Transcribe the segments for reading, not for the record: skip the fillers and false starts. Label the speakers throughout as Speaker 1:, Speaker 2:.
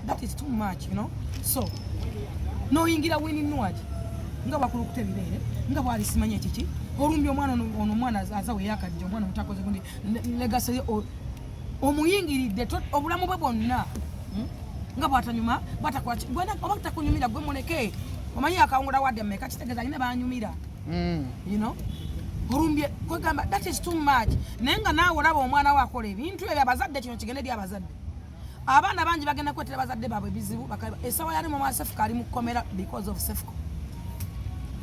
Speaker 1: that is too much, you know. So no yingira winning nwaji nga bakulukuta ebirere nga bwali simanye kiki olumbi omwana ono mwana azawe yakajja omwana mutakoze gundi legacy omuyingiridde obulamu bwe bwonna nga bwatanyuma batakola gwena obata kunyumira gwe muleke omanyi akawungula wadde mmeka kitegeza ine banyumira you know olumbi kwegamba that is too much nenga naawe olaba omwana wakola ebintu ebyo abazadde kino kigende dy abazadde abaana bangi bagenda kwetera bazadde baabwe bizibu esawa yali mu Sefuko ali mu komera because of Sefuko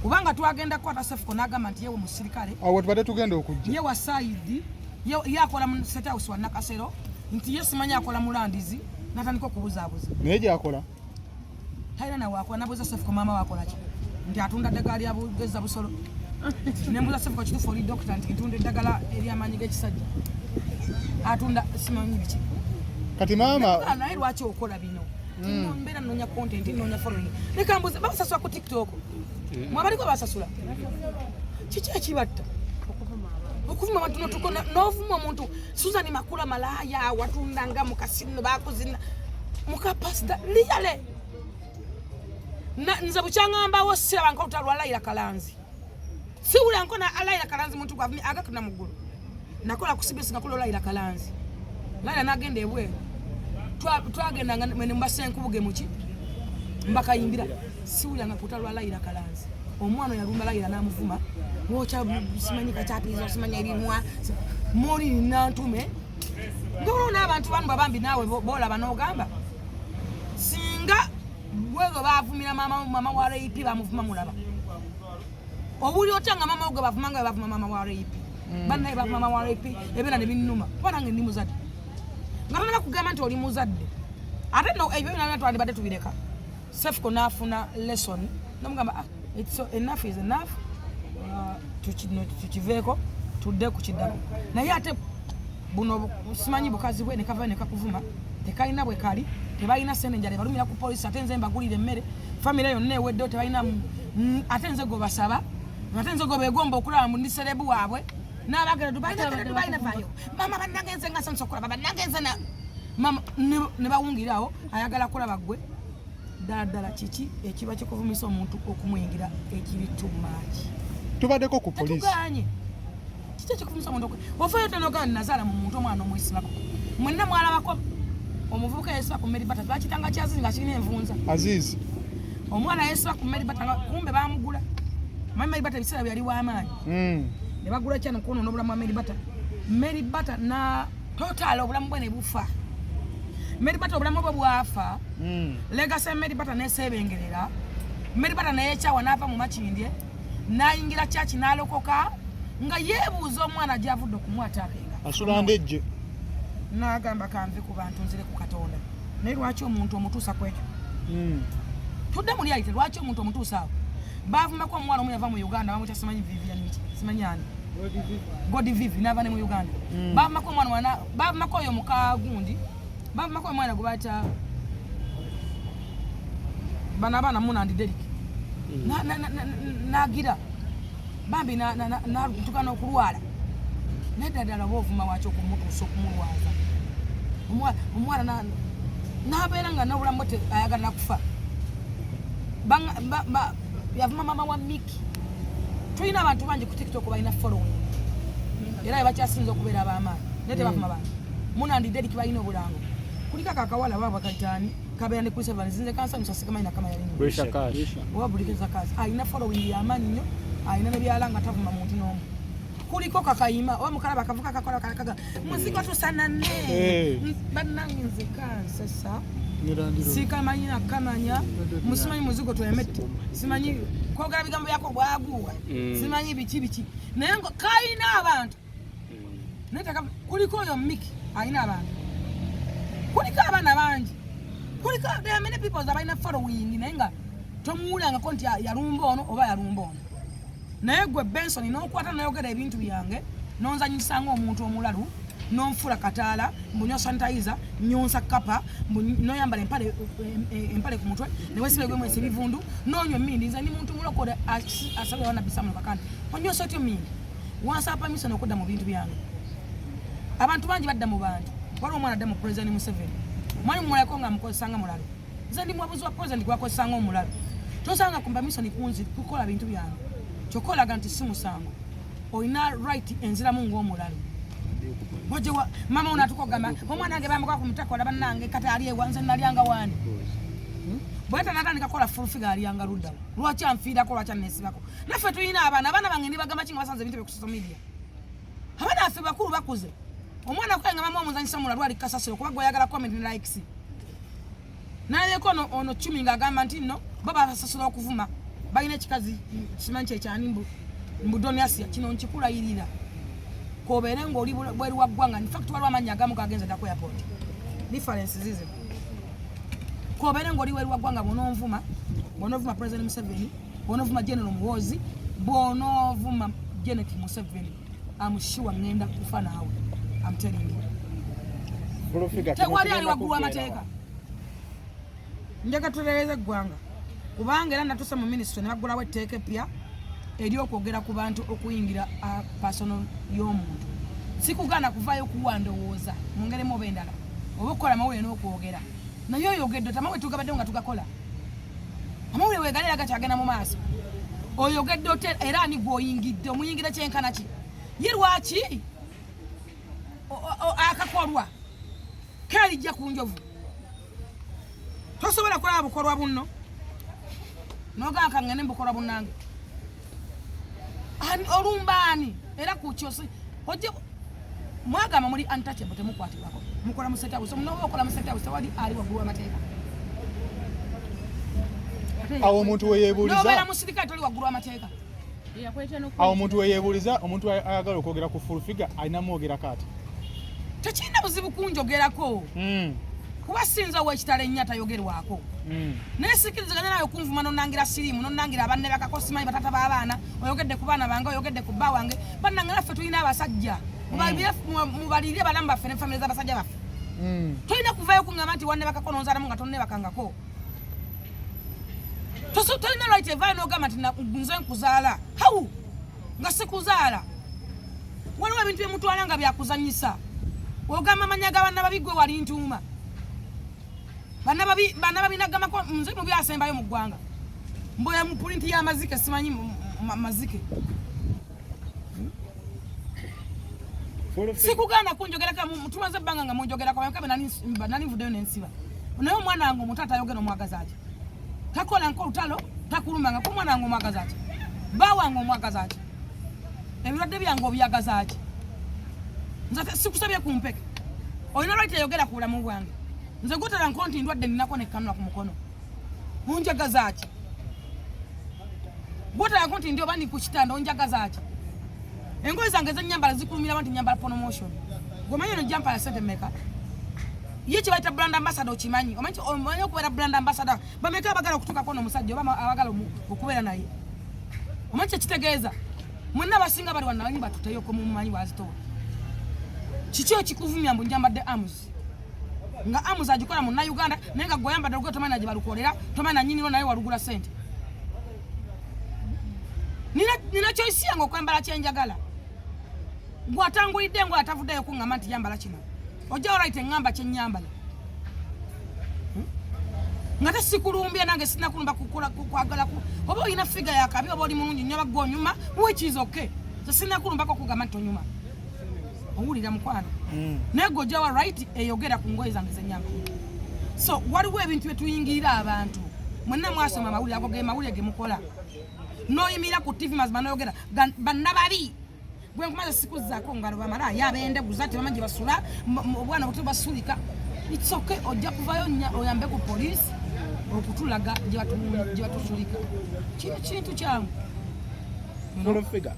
Speaker 1: kubanga twagenda kwata Sefuko n'agamba nti yewe musirikale
Speaker 2: awo tubadde tugenda okujja
Speaker 1: yewe Saidi yakola mu State House wa Nakasero nti ye simanyi akola mu Landizi natandika okubuzaabuza
Speaker 2: naye gyakola
Speaker 1: taina na wakola nabuza Sefuko maama wakola ki nti atunda eddagala lya bugeza busolo nembuza Sefuko kituufu oli dokita nti ntunda eddagala ery'amaanyi g'ekisajja atunda simanyi biki
Speaker 2: kati mama
Speaker 1: naye lwaki okola bino mbeera nonya content nonya following leka mbuze babasasula ku TikTok mwabaliko basasula kiki ekibatta okuvuma abantu notukona novuma omuntu Susan Makula malaya watundanga mu kasino bakuzina mukapasida liyale nze bukyangamba wose abanko utalwa Laila Kalanzi siwula nkona Laila Kalanzi muntu gwavumi agakuna mugulu nakola kusibisa ngakola Laila Kalanzi Laila nagende ebwe twagenda mwene mbasenkubuge muki mbaka yimbira siwula ngakutalwa Laila Kalanzi omwana yalumba Laila namuvuma wocha simanyika chapizo simanya elimwa mori nantume ndoro n'abantu banu babambi nawe bola banogamba singa bwego bavumira mama wa rape bamuvuma mulaba obuli otanga mama ogo bavumanga bavuma mama wa rape bannaye bavuma mama wa rape ebera ne binnuma banange ndi muzadde ngamana kugamba nti oli muzadde ate no ebyo nabyo twali badde tubireka Sefuko nafuna lesson namugamba it's so enough is enough tukiveeko tudde ku kiddako naye ate buno simanyi bukazi bwe ne kava ne kakuvuma tekalina bwe kali tebalina sente njale balumira ku police ate nze mbagulire emmere family yonna ewedde tebalina ate nze go basaba ate nze go begomba okulaba mu ndiserebu waabwe n'abagera Dubai na vayo mama banange nze nga sanso okulaba banange nze na mama ne bawungirawo ayagala kulaba gwe ddala kiki ekiba kikuvumisa omuntu okumuyingira ekiri too much
Speaker 2: tubaddeko ku police
Speaker 1: tuganye kiki kikuvumisa omuntu ofayo tanogana nazala mu muntu omwana omwisibako mwenna mwalabako omuvubuka yesiba ku Mary Bata bakitanga kyazi nga kirina envunza
Speaker 2: Aziz
Speaker 1: omwana yesiba ku Mary Bata kumbe bamugula Mary Bata bisera byali w'amaanyi ne bagula kyano kono n'obulamu bwa Mary Bata na total obulamu bwe ne bufa Mary Bata obulamu bwe bwafa legacy Mary Bata nesebengerera Mary Bata nayekyawa n'ava mu makindye n'ayingira church n'alokoka nga yeebuuza omwana gy'avudde okumwataakenga
Speaker 2: asula ndejje
Speaker 1: n'agamba kanve ku bantu nzire ku Katonda naye lwaki omuntu omutuusa ku ekyo tudde mu lyayite lwaki omuntu omutuusa awo bavumako omwana omu yava mu Uganda bamwita simanyi Vivian miki simanyi ani Godi Vivi n'ava ne mu Uganda bavumako omwana wana bavumako oyo mukagundi bavumako omwana gwe bayita bana abaana Munandi Derek n'agira bambi tukana okulwala neddala bovuma waki okumutuusa okumulwaza omwana n'abeera nga n'obulamu bwe ayagala kufa yavuma mama wa Miki tulina abantu bangi ku TikTok balina following era bakyasinza okubeera ab'amaanyi naye tebavuma bantu Munandi Derek balina obulango kuliko akakawala baba kayitaani kabeera ne Chris Evans nze kansanyusa sigamanyi nakama yalina oba bulikeza kazi alina following y'amaanyi nnyo alina ne byala nga tavuma muntu n'omu kuliko kakayima oba mukalaba akavuka kakola kalakaga muzigo tusanane bannange nze kansesa sikamanya nakamanya musimanyi muzigo twemette simanyi kwogera bigambo byako bwaguwa simanyi biki naye ngo kayina abantu netaka kuliko oyo Miki alina abantu kuliko abaana bangi kuliko there are many people abalina following naye nga tomuwulangako nti yalumba ono oba yalumba ono naye gwe Benson n'okwata n'ayogera ebintu byange nonzanyisa ng'omuntu omulalu nonfula kataala mbunyo sanitizer nyonsa kapa noyambala empale ku mutwe ne wesibe gwe mwese bivundu nonywa emmindi nze ni muntu mulokole asabye wana bisamu kakandi onyo sotyo mmindi wansa permission okudda mu bintu byange abantu bangi badda mu bantu waliwo omwana adda mu President Museveni mwani muleko nga mukozesanga mulalo nze ndi mwabuzi wa president gwakozesanga omulalo tosanga ku permission kunzi kukola bintu byange kyokolaga nti si musango olina right enziramu ng'omulalo wajewa mama unatukogamba omwana wange bambuka ku mutakola bannange kati ali ewa nze nalyanga wani bweta natandika kola full figure alyanga ludda lwaki anfiirako lwaki anneesibako naffe tulina abaana bange ndibagamba kinga basanze ebintu bye ku social media abaana affe bakulu bakuze omwana kwenga mama omuzanyisa mulalo ali kasasiro kuba gwe comment ne likes naleko ono chumi ngagamba nti no baba basasula okuvuma balina ekikazi kimanyi kyekyani mbudoniasia kino nkikulayirira kobere ng'oli bweri wa ggwanga in fact waliwo amannya agamu gagenze dda ku airport difference zize kobere ng'oli bweri wa ggwanga bw'onoovuma president Museveni bw'onoovuma general Muhoozi bw'onoovuma Janet Museveni I'm sure ngenda kufa naawe I'm telling you tewali ali waggulu w'amateeka njagala tuleereze eggwanga kubanga era natuuse mu ministry ne baggulawo etteeka eppya eryokwogera ku bantu okuyingira personal y'omuntu sikugaana kuvaayo kuwa ndowooza mu ngeri mu oba endala oba okukola amawulire n'okwogera naye oyogedde tamawulire tugabaddewo nga tugakola amawulire weegalera gakyagenda mu maaso oyogedde ote era ani gw'oyingidde omuyingira kyenkana ki ye lwaki akakolwa kaalijja ku njovu tosobola kulaba bukolwa bunno nogamba kangene bukolwa bunnange olumbaani era kukyosi oje mwagamba muri untouchable temukwatibwako mukola museta buso munoba okola museta buso wali ali waggulu w'amateeka
Speaker 2: awo omuntu weyeebuuliza
Speaker 1: nobeera musirikale toli waggulu w'amateeka
Speaker 2: awo omuntu weyeebuuliza omuntu ayagala okwogera ku full figure alina mwogerako ati
Speaker 1: tekirina buzibu kunjogerako kuba sinza w'ekitala ennyo atayogerwako naye sikkirizaganya nawe okunvuma nonnangira siriimu nonnangira abanne bakako simanyi batata b'abaana oyogedde ku baana bange oyogedde ku bba wange bannange naffe tulina abasajja mubalirire balamu baffe ne famire z'abasajja baffe tolina kuvayo kuŋŋamba nti wanne bakako nonzaalamu nga tonnebakangako tolina right evaayo n'ogamba nti nze nkuzaala hawu nga sikuzaala waliwo ebintu byemutwala nga byakuzanyisa ogamba amanya g'abanna babi gwe wali ntuuma banna babi nagamako nze mu byasembayo mu ggwanga mboya mu pulinti y'amazike simanyi mazike sikuganda kunjogerako tumaze ebbanga nga munjogerako bankabe nanivuddeyo nensiba naye omwana wange omuto atayogera omwagaza ati takola nkolutalo takulumbanga ku mwana wange omwagaza ati bba wange omwagaza ati ebirwadde byange obyagaza ati nze sikusabye kumpeke olina lwaki tayogera ku bulamu bwange nze gutala nko nti ndwadde ninako nekkanula ku mukono onjagaza ati gutala nko nti ndi oba ndi ku kitanda onjagaza ati engoye zange zenyambala zikulumira bantu nyambala promotion gomanyi no jampa ya sente meka ye kibaita brand ambassador okimanyi omanyi okubeera brand ambassador bameka abagala okutuuka kono omusajja oba abagala okubeera naye omanyi kyekitegeeza mwenna abasinga bali wanna banyi batuteyo ko mumanyi wazitowa kiki ekikuvumya mbu njambadde amuzi nga amuzi agikola mu Uganda naye nga gwe olugoye tomanyi na gye balukolera tomanyi na nnyiniro naye walugula sente nina choice yange okwambala kyenjagala gwatangulidde ngo atavuddeyo kuŋŋamba nti yambala kino ojja olright eŋŋamba kyennyambala nga tesikulumbye nange sinakulumba kwagala oba olina figa yakabi oba oli mulungi nnyo bagga onyuma muwekiizoke sinakulumbako kugamba nti onyuma owulira mukwano naye gwe ojja wa right eyogera ku ngoye zange zenyambala so waliwo ebintu byetuyingirira abantu mwenna mwasoma amawulire ago ge mawulire ge mukola noyimirira ku TV mazima noyogera banna bali gwe nkumaze sikuzaako ngalo bamala yabende guzati bamanyi gye basula obwana buto basulika it's okay ojja kuvayo oyambe ku police okutulaga gye batusulika kino kintu kyangu
Speaker 3: Figure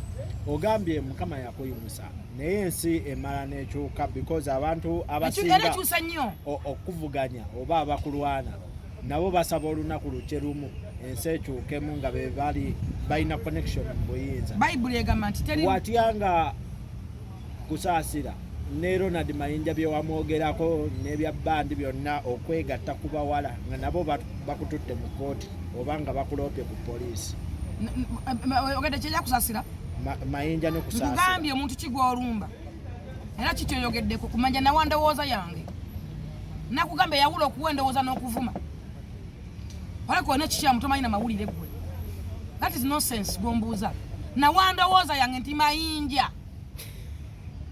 Speaker 3: ogambye mukama yakuyimusa naye ensi emala nekyuka because abantu abasinga okuvuganya oba abakulwana nabo basaba olunaku luke lumu ensi ekyukemu nga be bali balina connection mu buyinza
Speaker 1: Bible egamba nti teri
Speaker 3: watyanga kusaasira ne Ronald Mayinja bye wamwogerako n'ebya bandi byonna okwegatta ku bawala nga nabo bakututte mu kooti oba nga bakuloopye ku poliisi
Speaker 1: ogedde kyejja kusaasira
Speaker 3: Mayinja ne kusaasira
Speaker 1: nkugambye omuntu kigwa olumba era kityoyogeddeko kumanja nawandowooza yange nakugamba yawula okuwendowooza n'okuvuma oleko nekikya mutomanyi na mawulire gwe. That is nonsense gombuuza. Nawandowooza yange nti mayinja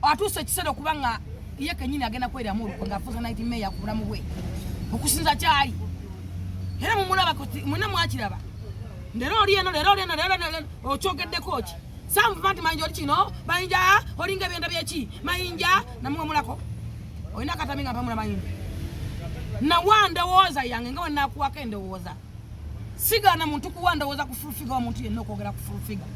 Speaker 1: atuuse ekiseera okuba nga ye kennyini agenda kweramu olukwe ng'afuusa night mayor ku bulamu bwe okusinza kyali era mumulaba mwena mwakiraba leero oli eno leero okyogeddeko ki sanvuva nti mayinja oli kino mayinja olinga ebyenda byeki mayinja namwe mulako olina akatami nga mpamula mayinja. Nawandowooza yange nga wenakuwako endowooza sigana muntu kuwandowooza ku full figure wa muntu yenna okwogera ku full figure.